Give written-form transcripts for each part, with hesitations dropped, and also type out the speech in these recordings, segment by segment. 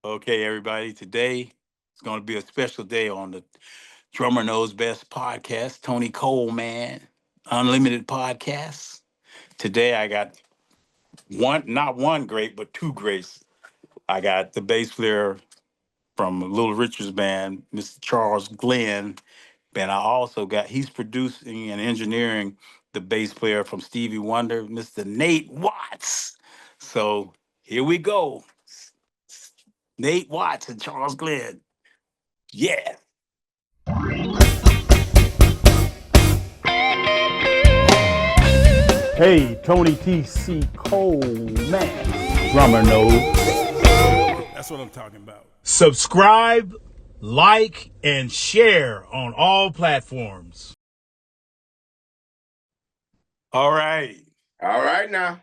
Okay, everybody, today is going to be a special day on the Drummer Knows Best podcast, Tony Coleman, Unlimited Podcast. Today I got not one great, but two greats. I got the bass player from Little Richard's band, Mr. Charles Glenn. And I also got, he's producing and engineering the bass player from Stevie Wonder, Mr. Nate Watts. So here we go. Nate Watts and Charles Glenn. Yeah. Hey, Tony T.C. Coleman, drummer knows. That's what I'm talking about. Subscribe, like, and share on all platforms. All right. All right now.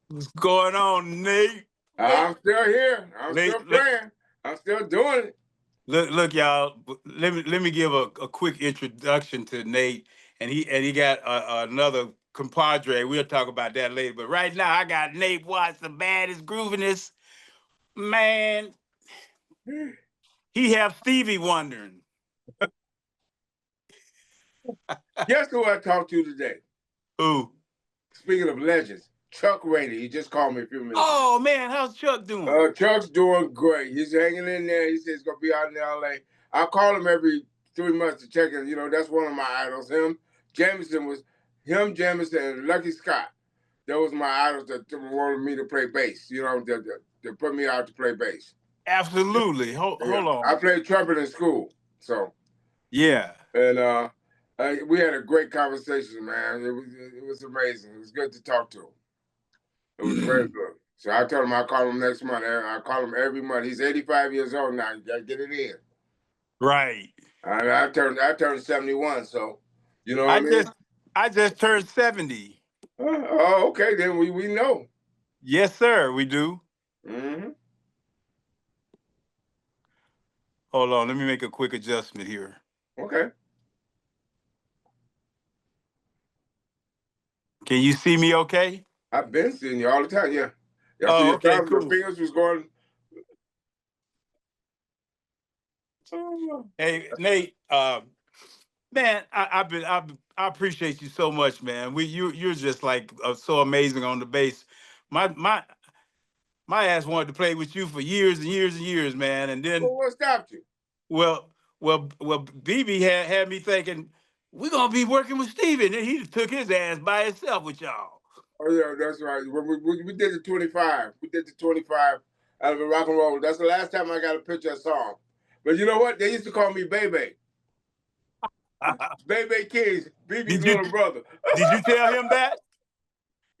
What's going on, Nate? I'm still here. I'm Nate, still playing. I'm still doing it. look, y'all. Let me give a quick introduction to Nate, and he got another compadre. We'll talk about that later. But right now, I got Nate Watts, the baddest grooviness man. He have Stevie wondering. Guess who I talked to today? Who? Speaking of legends, Chuck Rainey. He just called me a few minutes ago. Oh man, how's Chuck doing? Chuck's doing great. He's hanging in there. He says he's going to be out in L.A. I call him every 3 months to check in. You know, that's one of my idols. Jamison, and Lucky Scott. Those were my idols that wanted me to play bass. You know, that put me out to play bass. Absolutely. Hold on. I played trumpet in school, so. Yeah. And we had a great conversation, man. It was amazing. It was good to talk to him. It was very good. So I told him I'll call him next month. I call him every month. He's 85 years old now. You gotta get it in. Right. I turned 71, so you know what I mean? I just turned 70. Oh, okay. Then we know. Yes, sir, we do. Mm-hmm. Hold on, let me make a quick adjustment here. Okay. Can you see me okay? I've been seeing you all the time, yeah. Oh, see your okay, thumbs, cool. your fingers was going. Hey, Nate, man, I appreciate you so much, man. You're just like so amazing on the bass. My ass wanted to play with you for years and years and years, man. And then Well, what stopped you? well, BB had me thinking we're gonna be working with Stevie, and then he just took his ass by himself with y'all. Oh yeah, that's right. We did the 25. We did the 25 out of a rock and roll. That's the last time I got a picture of song. But you know what? They used to call me Bebe. Bebe Kings, BB's little brother. Did you tell him that?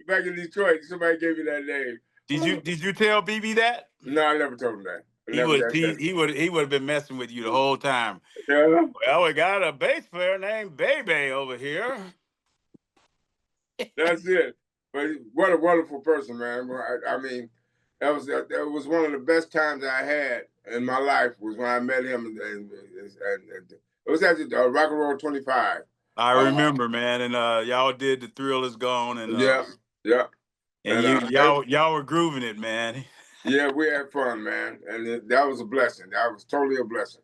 Back in Detroit, somebody gave me that name. Did you tell BB that? No, I never told him that. He would have been messing with you the whole time. Yeah. Well, we got a bass player named Bebe over here. That's it. But what a wonderful person, man. I mean, that was one of the best times I had in my life was when I met him. And it was at the Rock and Roll 25. I remember, man, and y'all did The Thrill Is Gone, and yeah. And y'all were grooving it, man. Yeah, we had fun, man, and that was a blessing. That was totally a blessing.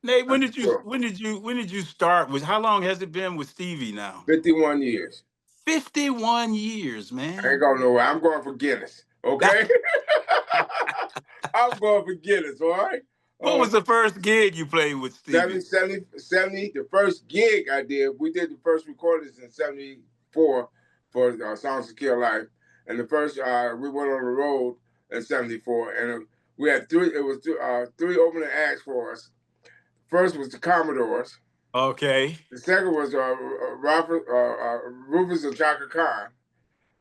Nate, when did you start? How long has it been with Stevie now? 51 years. 51 years, man. I ain't going nowhere. I'm going for Guinness. Okay. I'm going for Guinness. All right. What was the first gig you played with Stevie? 70. The first gig I did, we did the first recordings in 74 for Songs to Kill Life. And the first, we went on the road in 74. And we had three opening acts for us. First was the Commodores. Okay. The second was Rufus and Chaka Khan.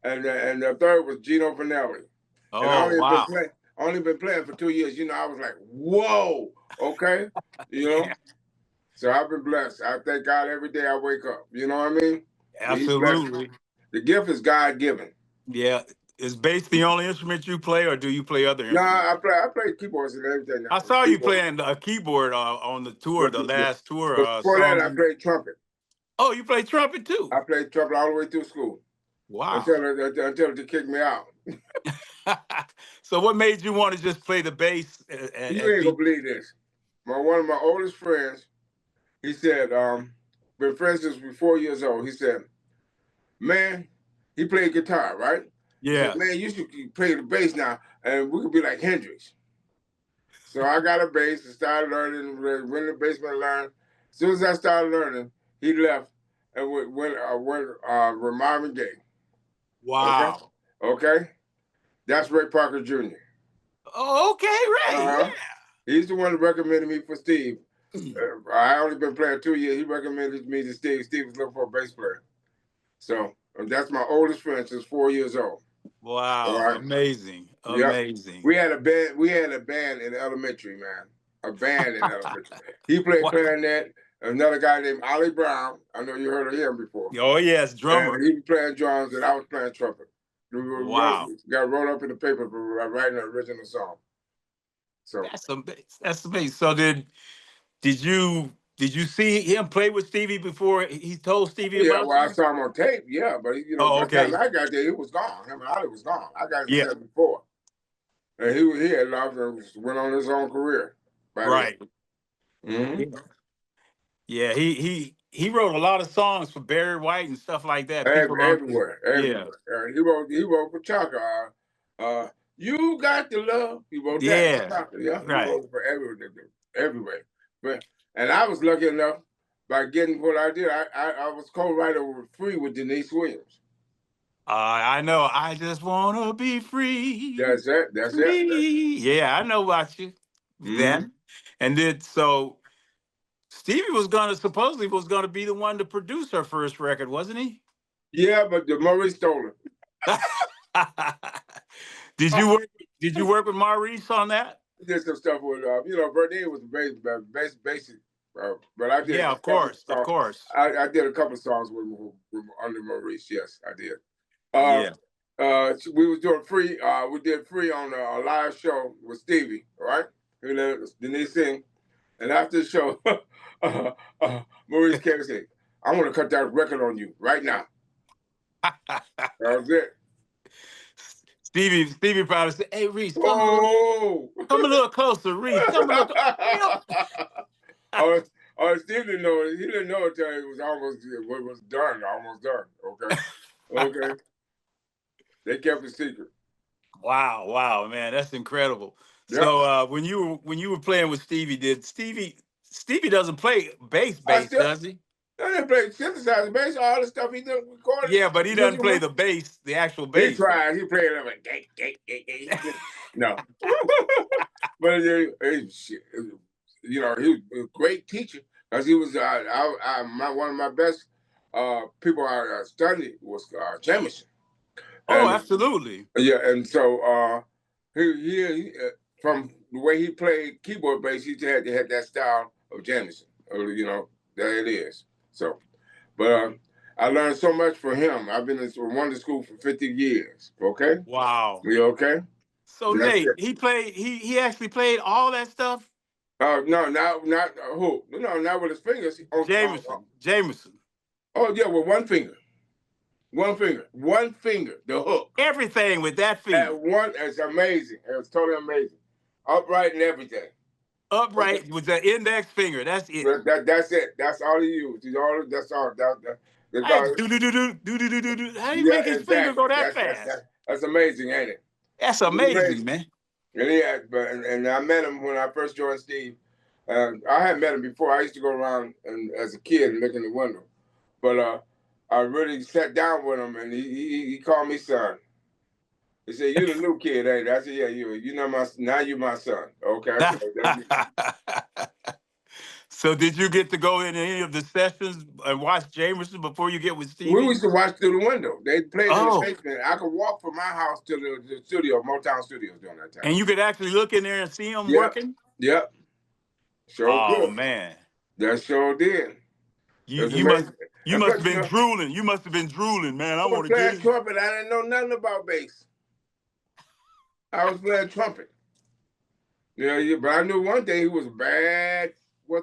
And the third was Gino Vanelli. Oh, and wow. Only been playing for 2 years. You know, I was like, whoa, okay? You know? Yeah. So I've been blessed. I thank God every day I wake up. You know what I mean? Absolutely. The gift is God-given. Yeah. Is bass the only instrument you play, or do you play other instruments? No, I play keyboards and everything. I saw you playing a keyboard on the tour, the last tour. Before that, I played trumpet. Oh, you played trumpet too? I played trumpet all the way through school. Wow. Until they kicked me out. So what made you want to just play the bass You and ain't gonna be? believe this. One of my oldest friends, he said, been friends since we were 4 years old. He said, man, he played guitar, right? He said, Yes. man, you should play the bass now, and we could be like Hendrix. So I got a bass and started learning. Went in the basement and learned. As soon as I started learning, he left and went with Marvin Gaye. Okay, Wow. okay, that's Ray Parker Jr. Oh, okay, Ray. Uh-huh. He's the one that recommended me for Steve. Yeah. I only been playing 2 years. He recommended me to Steve. Steve was looking for a bass player. So that's my oldest friend since 4 years old. All Wow. right. Amazing. Yep. Amazing. We had a band. We had a band in elementary, man. A band in elementary. He played Wow. clarinet. Another guy named Ollie Brown. I know you heard of him before. Oh yes, And drummer. he was playing drums, and I was playing trumpet. Wow. Got wrote up in the paper for writing the original song. So That's amazing. That's amazing. So did you see him play with Stevie before he told Stevie yeah, about well, I you? saw him on tape. Yeah, but Oh, by the time okay. I got there, he was gone. Him and Ollie was gone. I got him in Yeah. '74, and he had loved and went on his own career by then. Right. Mm-hmm. Yeah. He wrote a lot of songs for Barry White and stuff like that. People don't. Everywhere, Yeah. everywhere. He wrote for Chaka. You got the love. He wrote that for Yeah. Chaka. Yeah, he Right. wrote for everywhere. But and I was lucky enough by getting what I did. I was co-writer with Free with Denise Williams. I know. I just wanna be free, That's it. That's it. free. Yeah, I know about you. That, Mm-hmm. and then so Stevie was gonna be the one to produce her first record, wasn't he? Yeah, but the Maurice stole it. Did you work? Did you work with Maurice on that? Did some stuff with Verdine was basic, but I did Yeah, a of couple of course, of songs. course. I did a couple of songs with under Maurice. Yes, I did. Uh, Yeah. we was doing Free. We did Free on a live show with Stevie. Right? He let Denise sing, and after the show, Maurice came and said, "I want to cut that record on you right now." That was it. Stevie probably said, "Hey, Reese, Oh. come a little closer, Reese. Come a little." You know. Steve didn't know it. He didn't know it until it was almost done. Almost done. Okay. Okay. They kept it secret. Wow, wow, man, that's incredible. Yep. So when you were playing with Stevie, did Stevie doesn't play I bass, still does he? I didn't play synthesizer bass, all the stuff he did recorded. Yeah, but he doesn't play the bass, the actual He bass. tried. He played it like no. But he was a great teacher because he was one of my best people I studied was Jameson. Oh, And absolutely. yeah, and so from the way he played keyboard bass, he had to have that style of Jameson. There it is. So, but I learned so much from him. I've been in Wonder School for 50 years. Okay, Wow. you okay? So That's Nate, it. he actually played all that stuff. No, not who? No, not with his fingers. Jameson. Oh yeah, with one finger. One finger. The hook. Everything with that finger. It's amazing. It's totally amazing. Upright and everything. Okay. Upright with the index finger. That's it. That's it. That's all he used. That's all. That's all. Do do do do do do do do do. How do you Yeah, make his finger exactly. go that fast? That's amazing, ain't it? That's It's amazing, amazing. man. And he had, and I met him when I first joined Steve. I had met him before. I used to go around as a kid and look in the window, but I really sat down with him, and he called me son. He said, "You the new kid, ain't you?" I said, "Yeah, you. Now you my son." Okay. I said, So did you get to go in any of the sessions and watch Jamerson before you get with we Stevie? used to watch through the window. They played in the Oh, basement. I could walk from my house to the studio, Motown Studios, during that time. and you could actually look in there and see him Yep. working? Yep. Sure Oh could. man. That sure did. You It was you must amazing. you And must plus, have been drooling. You must have been drooling, man. I I was want to get playing in. trumpet. I didn't know nothing about bass. I was playing trumpet. But I knew one thing. He was bad.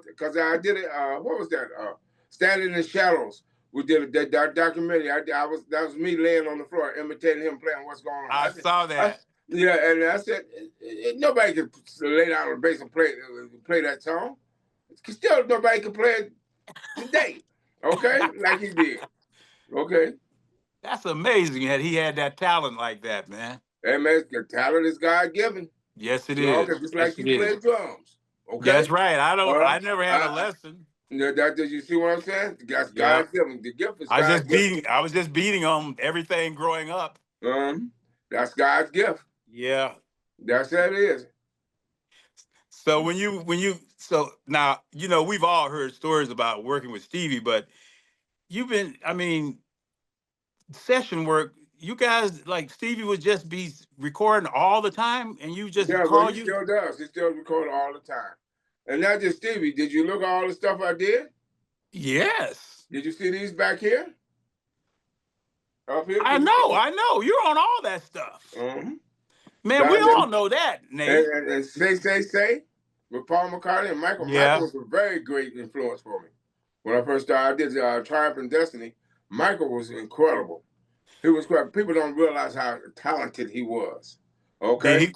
Because I did it. What was that? Standing in Shadows. We did that documentary. That was me laying on the floor imitating him playing What's Going On. I saw that. Yeah, and I said nobody can lay down on the bass and play that song. Still, nobody can play it today. Okay, like he did. Okay, That's amazing that he had that talent like that, man. and man, the talent is God given. Yes, it Okay, is. just Yes, like it you is. play drums. Okay, That's right. uh, I never had a lesson. did you see what I'm saying? That's Yeah. God given. The gift is I was God just given. beating. I was just beating on everything growing up. That's God's gift. Yeah. That's what it is. So so now we've all heard stories about working with Stevie, but you've been. I mean, session work. You guys like Stevie would just be recording all the time, and you just Yeah, well, call he you. still does. He still records all the time. And not just Stevie. Did you look at all the stuff I did? Yes. Did you see these back here? Up here? I Can you know. see I know. You're on all that stuff, them? man. We That, all know that, Nate. and say with Paul McCartney and Michael. Michael Yeah. was a very great influence for me. When I first started, I did Triumph and Destiny. Michael was incredible. He was great. People don't realize how talented he was. Did Okay? he?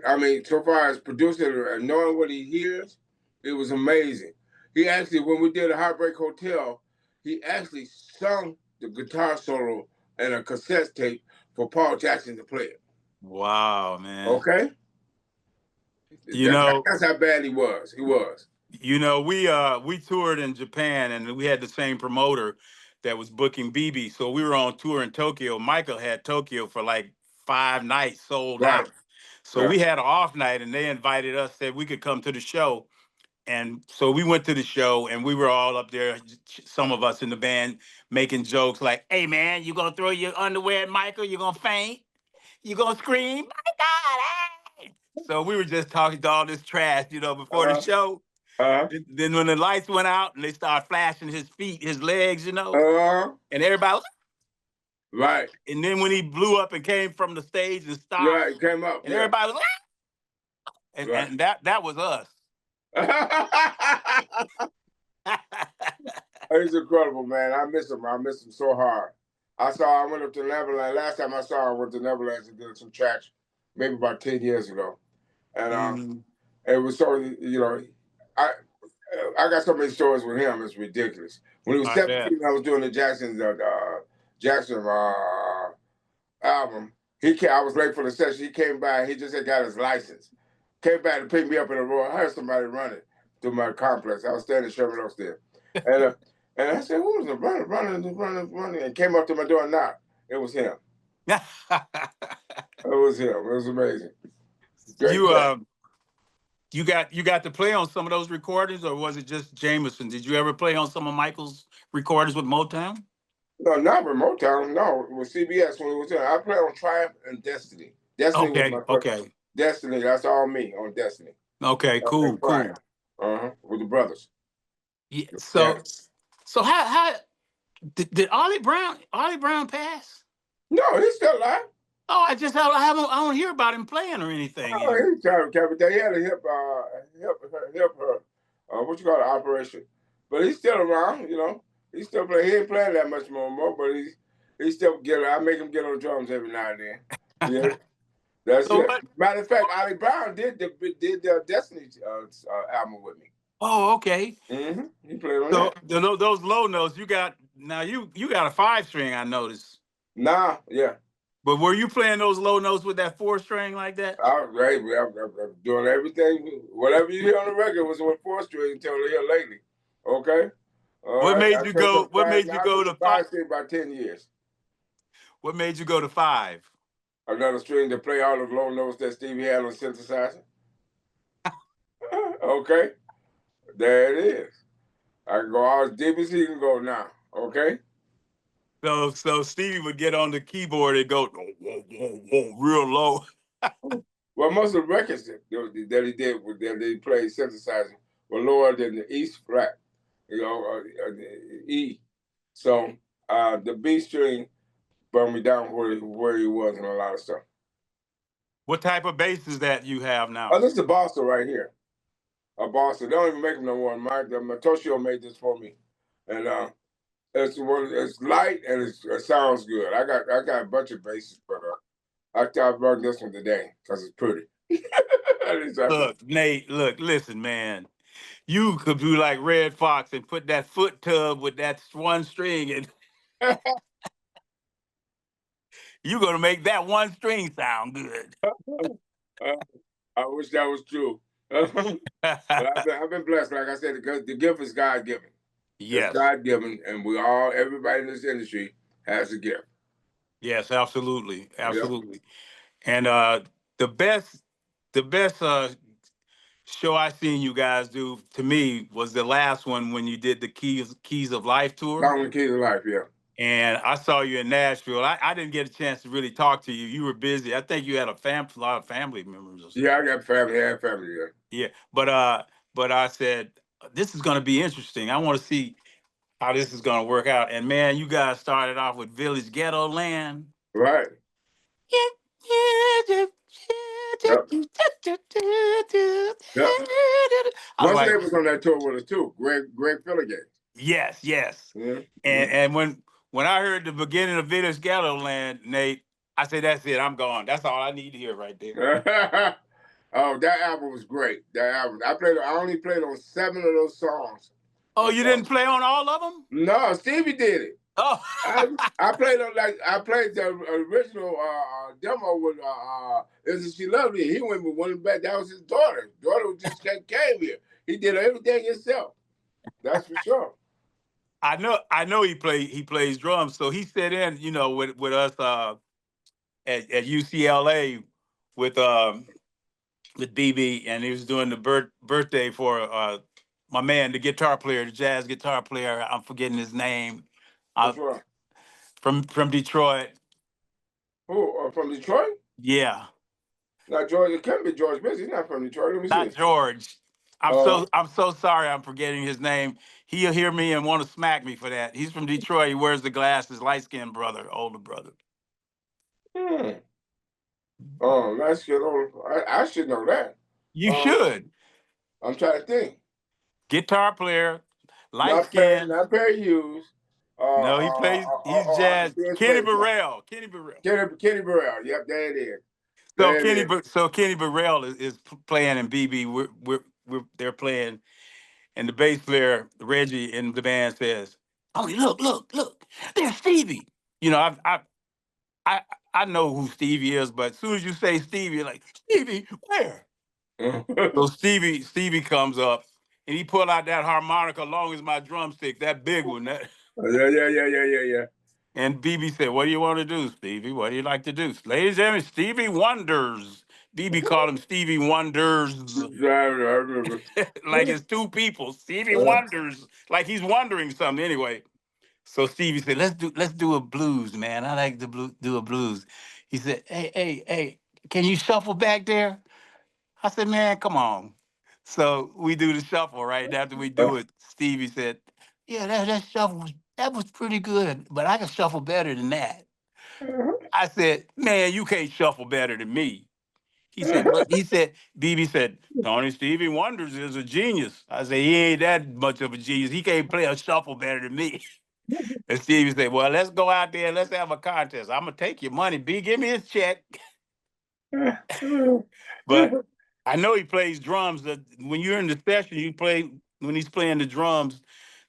I mean, so far as producing and knowing what he hears, it was amazing. He actually, when we did a Heartbreak Hotel, he actually sung the guitar solo in a cassette tape for Paul Jackson to play it. Wow, man. Okay? You know, That's how bad he was. He was. we toured in Japan and we had the same promoter that was booking BB. So we were on tour in Tokyo. Michael had Tokyo for like 5 nights sold Right. out. So Right. we had an off night and they invited us, said we could come to the show. And so we went to the show and we were all up there, some of us in the band making jokes like, hey man, you gonna throw your underwear at Michael? You gonna faint? You gonna scream? My God, hey! So we were just talking to all this trash, before the Uh-huh. show. Uh-huh. Then when the lights went out and they started flashing his feet, his legs, Uh-huh. and everybody was, Right. and then when he blew up and came from the stage and stopped, Right. Came up. and Yeah. everybody was, and, Right. and that was us. He's incredible, man. I miss him. I miss him so hard. I went up to Neverland. Last time I saw him, I went to Neverland and did some tracks, maybe about 10 years ago. And Mhm. it was so, I I got so many stories with him. It's ridiculous. When he was I bet. 17, I was doing the Jackson album. I was late for the session. He came by. He just had got his license. Came back to pick me up in the road. I heard somebody running through my complex. I was standing in Sherman Oaks there. And and I said, who was it running? And came up to my door and knocked. It was him. It was him. It was amazing. Great you cat. you got to play on some of those recordings, or was it just Jameson? Did you ever play on some of Michael's recordings with Motown? No, not with Motown. No, with CBS when it was there. I played on Triumph and Destiny. Destiny was my Okay, first. okay, Destiny, that's all me on Destiny. okay, And cool, cool. Triumph. With the brothers. Yeah, Yeah. so how did Ollie Brown pass? No, he's still alive. Oh, I don't hear about him playing or anything Oh, anymore. he's trying to They had a what you call it, operation. But he's still around. He's still playing. He ain't playing that much more, but he's still I make him get on drums every now and then. Yeah, that's So it. what? Matter of fact, Ollie Brown did the Destiny album with me. Oh, okay. He played on So that. those low notes you got now you got a 5 string, I noticed. Nah, yeah. But were you playing those low notes with that 4 string like that? I was great. I'm doing everything. Whatever you hear on the record was with 4 string until here lately. Okay? What I made you played go? some What five. made you I've been go to to five? 5 string about 10 years. What made you go to 5? Another string to play all the low notes that Stevie had on synthesizer. Okay? There it is. I can go as deep as he can go now. Okay? So Stevie would get on the keyboard and go whoa, whoa, whoa, whoa, real low. Well, most of the records that he did, that they played synthesizer, were lower than the E flat, E. So the B string brought me down where he was in a lot of stuff. What type of bass is that you have now? Oh, this is the Bossa right here. A Bossa. They don't even make them no more. Toshio made this for me, and it's light and it sounds good. I got a bunch of basses, but I brought this one today because it's pretty. Look, Nate, look, listen, man. You could do like Red Fox and put that foot tub with that one string, and you're gonna make that one string sound good. I wish that was true. But I've been blessed. Like I said, the gift is God given. It's Yes, God given, and everybody in this industry has a gift. yes, absolutely, Yep. absolutely. And the best, the best show I seen you guys do to me was the last one when you did the Keys of Life tour. Song and Key to Life, yeah. And I saw you in Nashville. I didn't get a chance to really talk to you. You were busy. I think you had a lot of family members or Yeah, something. I got family. I have family, yeah. Yeah, but I said this is going to be interesting. I want to see how this is going to work out. And man, you guys started off with Village Ghetto Land. Right. I Yep. Yep. was What's like, name was on that tour with us too? Greg Filligate. yes, yes. Mm-hmm. And when I heard the beginning of Village Ghetto Land, Nate, I said, that's it. I'm gone. That's all I need to hear right there. Oh, that album was great. That album. I only played on 7 of those songs. Oh, you didn't play on all of them? No, Stevie did it. Oh, I played the original demo with Isn't She Lovely? He went with one back. That was his daughter. Daughter just came here. He did everything himself. That's for sure. I know he plays drums. So he sat in, with us at UCLA with BB, and he was doing the birthday for my man, the guitar player, the jazz guitar player. I'm forgetting his name. Which Uh, one? from Detroit. Who? From Detroit? Yeah, Not George. It can't be George Benson. He's not from Detroit. Let me not see. George. Uh, I'm so sorry. I'm forgetting his name. He'll hear me and want to smack me for that. He's from Detroit. He wears the glasses. Light skinned brother, older brother. hmm. Oh, that's good. I should know that. You Um, should. I'm trying to think. Guitar player, light skinned. Not Perry Hughes. No, he plays. He's jazz. Ben's Kenny place. Burrell. Kenny Burrell. Kenny Burrell. Yep, there it is. There it is. So Kenny Burrell is playing in BB. They're playing, and the bass player Reggie in the band says, "Oh, look! There's Stevie." You know, I I know who Stevie is, but as soon as you say Stevie, you're like, Stevie, where? So Stevie comes up and he pulled out that harmonica long as my drumstick, that big one. Yeah. And BB said, "What do you want to do, Stevie? What do you like to do?" Ladies and gentlemen, Stevie Wonders. BB called him Stevie Wonders. I remember. Like it's two people. Stevie Wonders. Like he's wondering something anyway. So Stevie said, let's do a blues, man. I like to do a blues. He said, hey, can you shuffle back there? I said, man, come on. So we do the shuffle, right? And after we do it, Stevie said, yeah, that shuffle that was pretty good, but I can shuffle better than that. I said, man, you can't shuffle better than me. BB said, Tony Stevie Wonders is a genius. I said, he ain't that much of a genius. He can't play a shuffle better than me. And Stevie said, well, let's go out there and let's have a contest. I'm gonna take your money. B, give me his check. But I know he plays drums. When you're in the session, when he's playing the drums,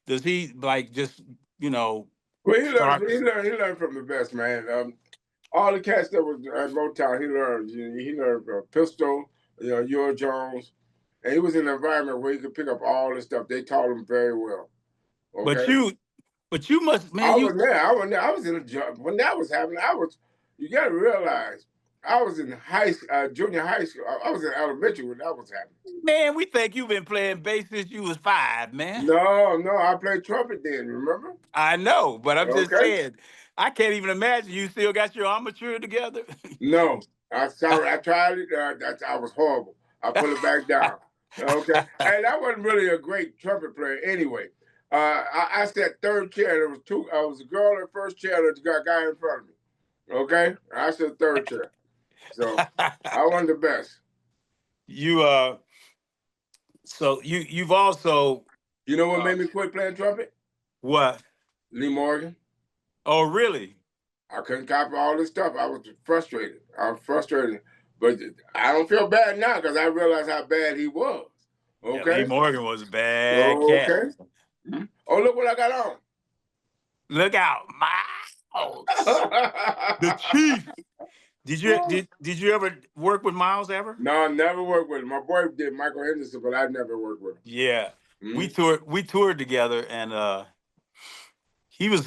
does he like just, Well, start? he learned from the best, man. All the cats that was at Motown, he learned. He learned pistol, Earl Jones, and he was in an environment where he could pick up all this stuff. They taught him very well. But Okay. you must, man. I was there. I was in a job when that was happening. You got to realize, I was in junior high school. I was in elementary when that was happening. Man, we think you've been playing bass since you was 5, man. No, I played trumpet then. Remember? I know, but I'm just Okay. saying, I can't even imagine you still got your armature together. No, I tried it. I was horrible. I put it back down. Okay, and I wasn't really a great trumpet player anyway. I sat third chair. There was two. I was a girl in first chair. There's a guy in front of me. Okay, I sat third chair. So I wasn't the best. So you've also. You know what made me quit playing trumpet? What? Lee Morgan. Oh, really? I couldn't copy all this stuff. I was frustrated. I was frustrated. But I don't feel bad now because I realized how bad he was. Yeah, Lee Okay? Morgan was a bad cat. Okay. Oh, look what I got on. Look out, Miles. The Chief. Did you ever work with Miles ever? No, I never worked with him. My boy did, Michael Henderson, but I never worked with him. Yeah. We Mm-hmm. toured together, and he was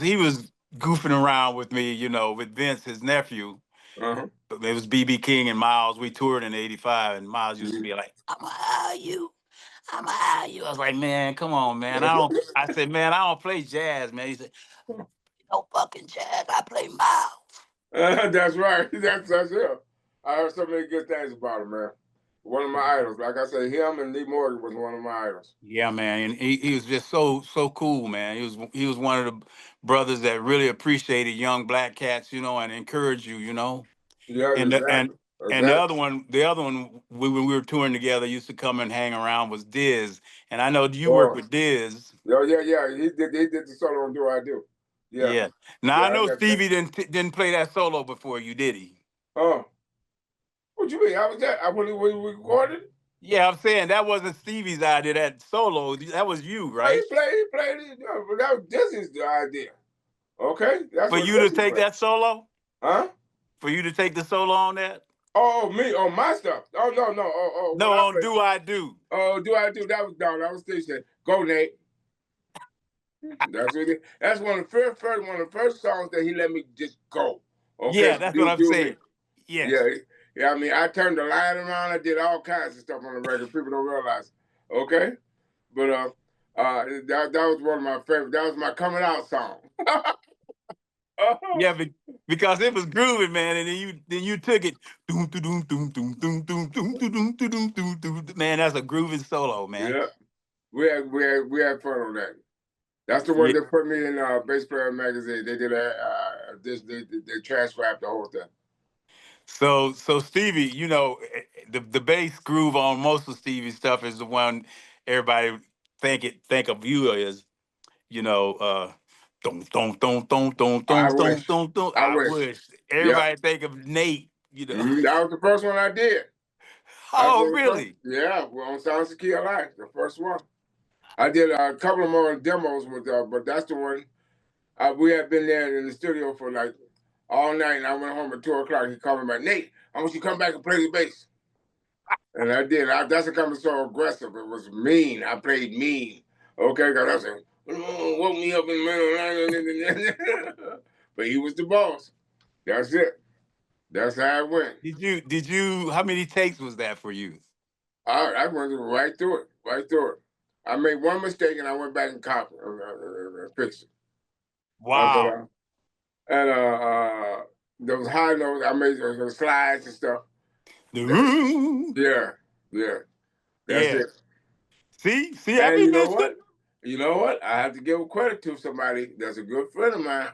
goofing around with me, with Vince, his nephew. Uh-huh. It was BB King and Miles. We toured in '85, and Miles used to Mm-hmm. be like, "I'ma hire you. I'ma hire you." I was like, "Man, come on, man. I don't." I said, "Man, I don't play jazz, man." He said, "No fucking jazz. I play Miles." That's right. That's him. I heard so many good things about him, man. One of my idols. Like I said, him and Lee Morgan was one of my idols. Yeah, man, and he was just so cool, man. He was one of the brothers that really appreciated young black cats, and encouraged you, Yeah, And the, and exactly. and Exactly. the other one, when we were touring together, used to come and hang around was Diz, and I know you work Oh, with Diz. yeah. He did the solo on Do I Do. Yeah. Yeah. Now Yeah, I I know got that. Stevie didn't play that solo before you, did he? Oh, what you mean? I was that? When we recorded? Yeah, I'm saying that wasn't Stevie's idea. That solo, that was you, Oh, right? he played it. But that was Disney's idea. Okay? That's For what you to Disney take played. that solo, Huh? for you to take the solo on that. Oh, me. Oh, my stuff. Oh, no. What No, I on played. Do I Do. Oh, Do I Do? That was down. That was Steve said, "Go, Nate." That's what that's one of the first songs that he let me just go. Okay, Yeah, that's what I'm do me. saying. Yes. Yeah, yeah. I mean, I turned the line around. I did all kinds of stuff on the record. People don't realize. Okay, but that was one of my favorite. That was my coming out song. Yeah, because it was groovy, man, and then you took it. Doom, doom, doom, doom, doom, doom, doom, doom, doom, doom, doom, doom. Man, that's a groovy solo, man. Yeah, we had fun on that. That's the one Yeah. that put me in Bass Player magazine. They did they transcribed the whole thing. So Stevie, the bass groove on most of Stevie's stuff is the one everybody think of you as, you know, uh, I wish. don't. I I wish. wish Yeah. everybody think of Nate. That was the first one I did. That's Oh, one of the first. really? Yeah, well, on Sounds to Key Alive, the first one. I did a couple of more demos with, but that's the one. We had been there in the studio for like all night, and I went home at 2 o'clock. He called me back, Nate, I want you to come back and play the bass. And I did. That's becoming so aggressive. It was mean. I played mean. Okay, because I was like, woke me up in the middle. But he was the boss. That's it. That's how it went. Did you? How many takes was that for you? I went right through it, right through it. I made one mistake and I went back and copied, fixed it. But Wow. those high notes, I made those slides and stuff. The Yeah, yeah, that's Yeah. it. See, I And be you know missing. what? You know what? I have to give credit to somebody that's a good friend of mine,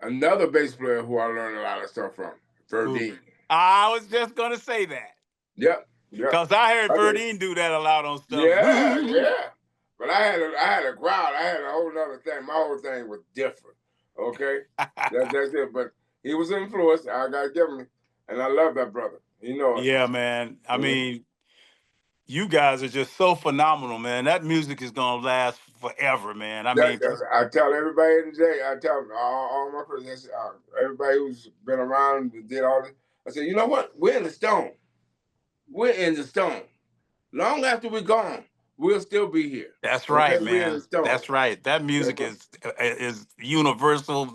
another bass player who I learned a lot of stuff from, Who? Verdine. I was just gonna say that. Yep. Cause I heard I did. Verdine do that a lot on stuff. Yeah. But I had a growl. I had a whole other thing. My whole thing was different. Okay, that's it. But he was influenced. I gotta give him, and I love that brother. You know it. Yeah, man. I Mhm. mean, you guys are just so phenomenal, man. That music is gonna last forever, man. I mean, I tell everybody today. I tell all my friends, everybody who's been around and did all this. I said, you know what? We're in the stone. We're in the stone. Long after we're gone, we'll still be here. that's Okay, right, we're in the man. stone. That's right. That That's music right. is universal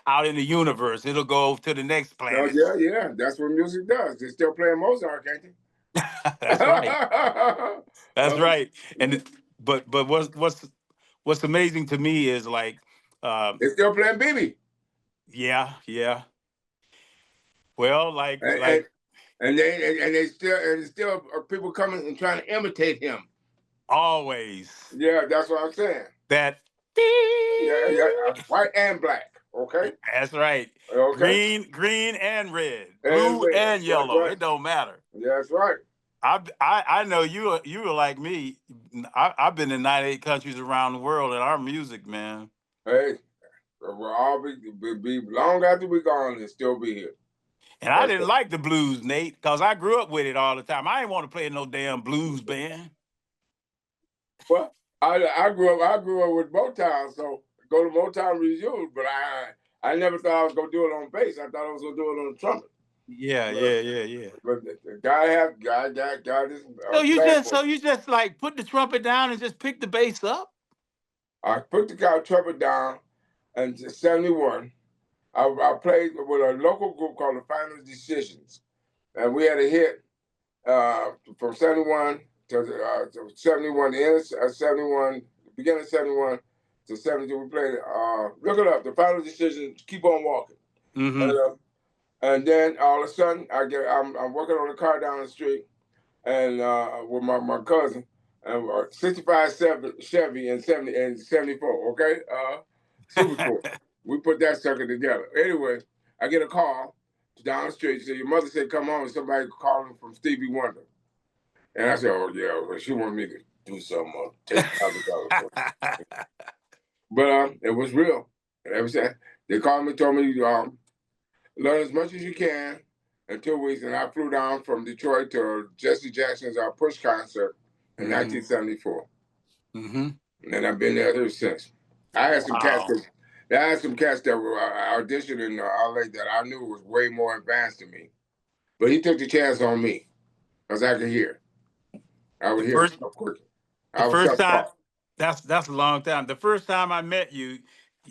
out in the universe. It'll go to the next So planet. yeah. That's what music does. They're still playing Mozart, can't they? That's right. That's Okay. right. And but what's amazing to me is like, um, They're still playing BB. yeah. Well, like And, and, like and they still are people coming and trying to imitate him. always Yeah, that's what I'm saying. that. Yeah, white and black. Okay, That's right. okay, Green and red, and blue red. and That's yellow. right. It don't matter. That's right. I know you were like me. I've been in 98 countries around the world, and our music, man. Hey, We'll all be long after we gone and still be here. And I That's didn't like the blues, Nate, because I grew up with it all the time. I didn't want to play in no damn blues band. well, I grew up with Motown, so go to Motown reviews, but I never thought I was gonna do it on bass. I thought I was gonna do it on the trumpet. Yeah, But, yeah, yeah, yeah. but the guy this So platform. you just like put the trumpet down and just pick the bass up? I put the guy trumpet down in '71. I played with a local group called the Final Decisions, and we had a hit from '71 to '71, the end of '71, beginning of '71 to '72. We played. Look it up. The Final Decision. Keep on walking. Mm-hmm. And then all of a sudden, I'm working on a car down the street, and with my cousin, and 65 Chevy and 74. Okay, super cool. We put that sucker together. Anyway, I get a call down the street. Say your mother said come home. Somebody calling from Stevie Wonder, and I said, oh yeah, well, she wanted me to do something. Take $1,000. But it was real. And ever since they called me, told me learn as much as you can in 2 weeks, and I flew down from Detroit to Jesse Jackson's Push concert in 1974. Mm-hmm. And I've been there ever since. I had some cats Wow. that were auditioning in LA that I knew was way more advanced than me. But he took the chance on me because I could hear. I The would hear first stuff quicker. the I was first time self-taught. that's a long time. The first time I met you,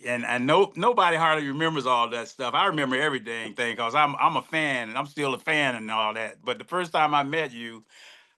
and I know nobody hardly remembers all that stuff. I remember every dang thing because I'm a fan and I'm still a fan and all that. But the first time I met you,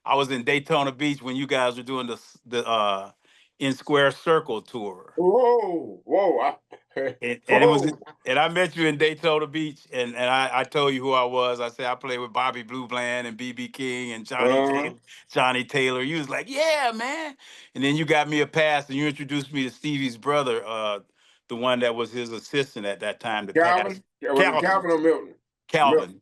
I was in Daytona Beach when you guys were doing the in Square Circle tour. Whoa, whoa, And it was whoa. and I met you in Daytona Beach, and I told you who I was. I said I played with Bobby Blue Bland and BB King and Uh-huh. Johnny Taylor. You was like, yeah, man. And then you got me a pass and you introduced me to Stevie's brother, the one that was his assistant at that time, the pass. Calvin? Yeah, was it Calvin. Calvin or Milton? Milton. Calvin.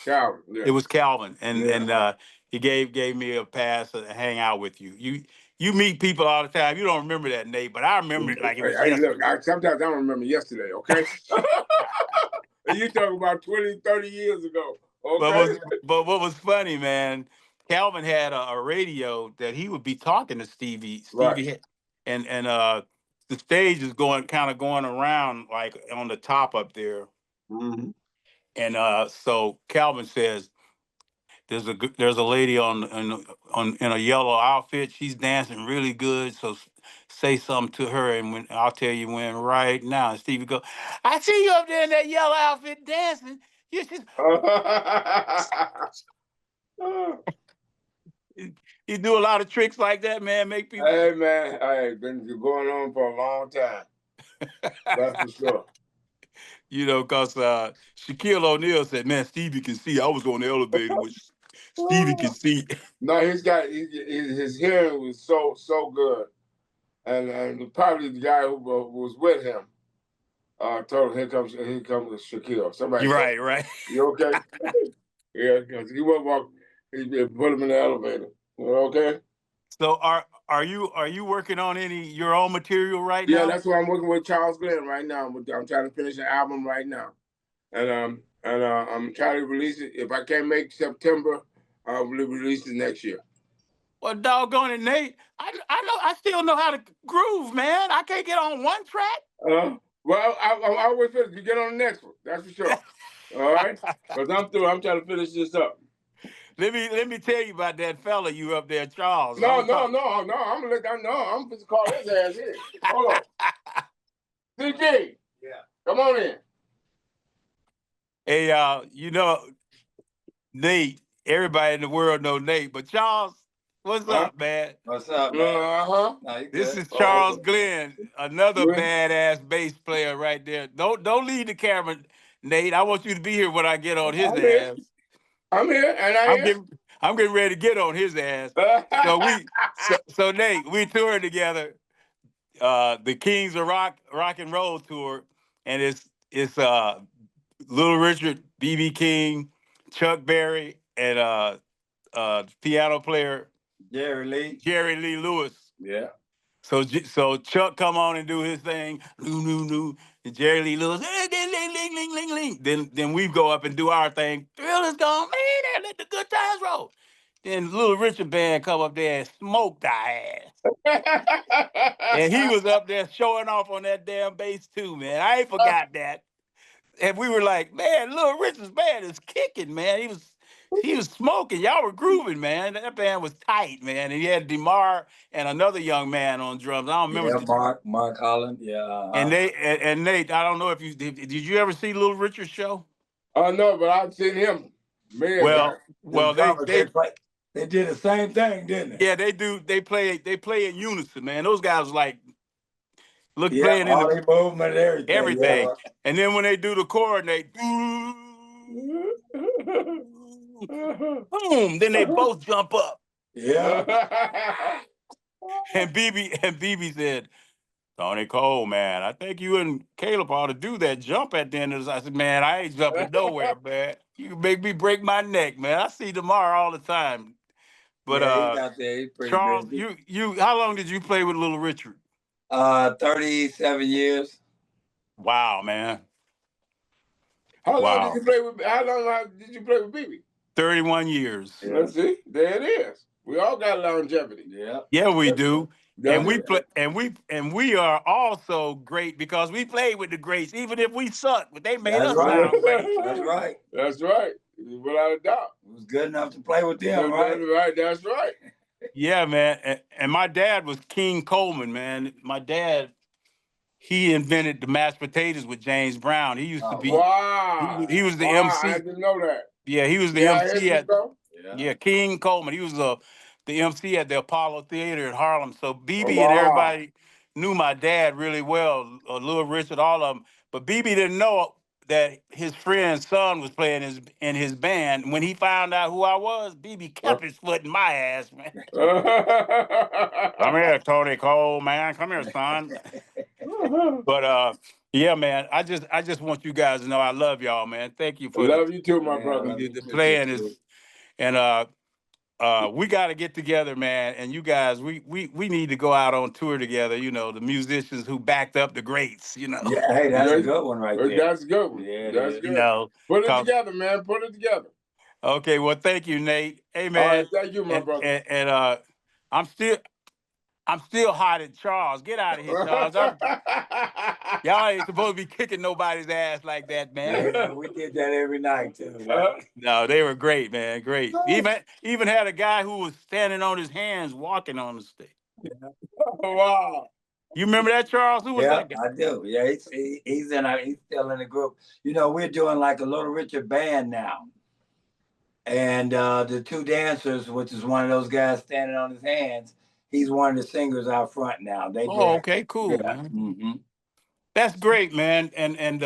Calvin, It yeah. was Calvin. Yeah. And he gave me a pass to hang out with you. You meet people all the time. You don't remember that, Nate, but I remember it like it was Hey, look, yesterday. sometimes I don't remember yesterday, okay? And you talking about 20, 30 years ago, But okay? was but what was funny, man? Calvin had a radio that he would be talking to Stevie. Right. And the stage is kind of going around like on the top up there. Mm-hmm. And so Calvin says, there's a lady in a yellow outfit. She's dancing really good. So say something to her, and when I'll tell you when right now. And Stevie go, I see you up there in that yellow outfit dancing. You should. He do a lot of tricks like that, man. Make people, Hey, man, hey, been going on for a long time. That's for sure. because Shaquille O'Neal said, "Man, Stevie can see." I was on the elevator with Stevie can see. No, his hearing was so good, and probably the guy who was with him told him, here comes Shaquille. Somebody You're said, right, right. "You okay?" Yeah, because he wouldn't walk. He put him in the elevator. You okay? So are you working on any your own material right Yeah, now? that's why I'm working with Charles Glenn right now. I'm trying to finish an album right now, and I'm trying to release it. If I can't make September, I'll release it next year. Well, doggone it, Nate. I still know how to groove, man. I can't get on one track. Well, I always finish. You get on the next one. That's for sure. All right, because I'm through. I'm trying to finish this up. Let me tell you about that fella you up there, Charles. I No, was no, talking. no, no. I'm gonna let that. No, I'm gonna call his ass in. Hold on, CG. Yeah, come on in. Hey, Nate. Everybody in the world know Nate, but Charles, what's Huh? up, man? What's up, man? Uh-huh. No, you This good. is Oh, Charles okay. Glenn, another Yeah. badass bass player right there. Don't leave the camera, Nate. I want you to be here when I get on his I'm here. ass. I'm here, and I I'm am. getting I'm getting ready to get on his ass. So Nate, we toured together, the Kings of Rock and Roll tour, and it's Little Richard, BB King, Chuck Berry, and piano player Jerry Lee Lewis. Yeah. So Chuck come on and do his thing, new, And Jerry Lee Lewis, ling, ling, ling, ling, ling, ling. Then we go up and do our thing. Thrill is gone, man. Let the good times roll. Then Little Richard band come up there and smoked our ass. And he was up there showing off on that damn bass too, man. I ain't forgot that. And we were like, man, Little Richard's band is kicking, man. He was smoking. Y'all were grooving, man. That band was tight, man. And he had DeMar and another young man on drums. I don't remember. Yeah, Mark Holland. Yeah. And Nate, I don't know if you did you ever see Little Richard's show? Oh no, but I've seen him. Man, Well, they they did the same thing, didn't they? yeah, they do. They play in unison, man. Those guys like Yeah, playing in all the movement and everything. Yeah. And then when they do the chord, they boom, then they both jump up. Yeah. And BB said, Tony Cole, man, I think you and Caleb ought to do that jump at the end of this. I said, man, I ain't jumping nowhere, man. You can make me break my neck, man. I see DeMar all the time. But yeah, he's out there. He's pretty Charles, busy. you how long did you play with Little Richard? 37 years. Wow, man. How long did you play with BB? 31 years. Yeah. Let's see. There it is. We all got longevity. Yeah. Yeah, we do. And we are also great because we played with the greats, even if we suck, but they made us sound great. That's right. That's right. Without a doubt. It was good enough to play with them, right? Right, that's right. Yeah, man. And my dad was King Coleman, man. My dad, he invented the mashed potatoes with James Brown. He used to be. Wow. He was the MC. I didn't know that. Yeah, he was the MC at. Yeah, King Coleman. He was the MC at the Apollo Theater in Harlem. So BB and everybody knew my dad really well, Little Richard, all of them. But BB didn't know that his friend's son was playing in his band. When he found out who I was, BB kept his foot in my ass, man. Come here, Tony Cole, man. Come here, son. But yeah, man. I just want you guys to know I love y'all, man. Thank you for love you too, my brother. The playing is, and we got to get together, man. And you guys, we need to go out on tour together. You know, the musicians who backed up the greats. You know. Yeah, hey, that's a good one right there. That's a good one. Yeah, that's good. You know, put it together, man. Put it together. Okay, well, thank you, Nate. Hey, man. All right, thank you, my brother. And I'm still hot at Charles. Get out of here, Charles. Y'all ain't supposed to be kicking nobody's ass like that, man. Yeah, we did that every night too. No, they were great, man. Great. Even had a guy who was standing on his hands walking on the stage. Wow. You remember that, Charles? Who was that guy? I do. Yeah, he's still in the group. You know, we're doing like a Little Richard band now. And the two dancers, which is one of those guys standing on his hands, he's one of the singers out front now. Okay, cool, man. Mm-hmm. That's great, man. And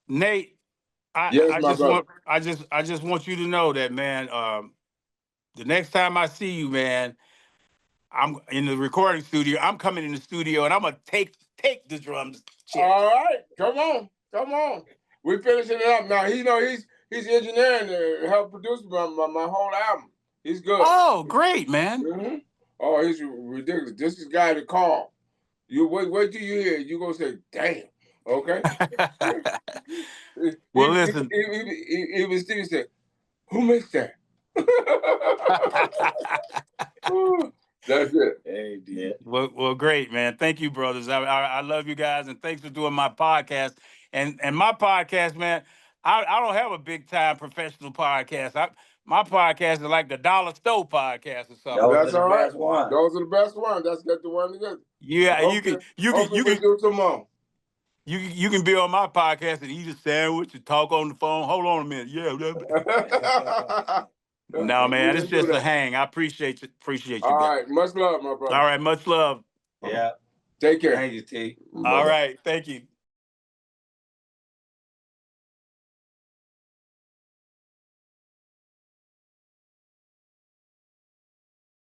Nate, I just want you to know that, man. The next time I see you, man, I'm in the recording studio. I'm coming in the studio and I'm gonna take the drums. All right, come on. We're finishing it up now. He's engineering to help produce my whole album. He's good. Oh, great, man. Mm-hmm. Oh, he's ridiculous. This is the guy to call. You wait till you hear it. You gonna say, damn. Okay. Well, listen. Even Stevie said, who makes that? That's it. Hey, dear. Well, great, man. Thank you, brothers. I love you guys, and thanks for doing my podcast. And my podcast, man, I don't have a big time professional podcast. My podcast is like the Dollar Store podcast or something. That's all right. Those are the best ones. That's got the one to get. Yeah, you can do some more. You can be on my podcast and eat a sandwich and talk on the phone. Hold on a minute. Yeah. No, man, it's just a hang. I appreciate you. All right, much love, my brother. All right, much love. Yeah. Take care. Thank you, T. All right, thank you.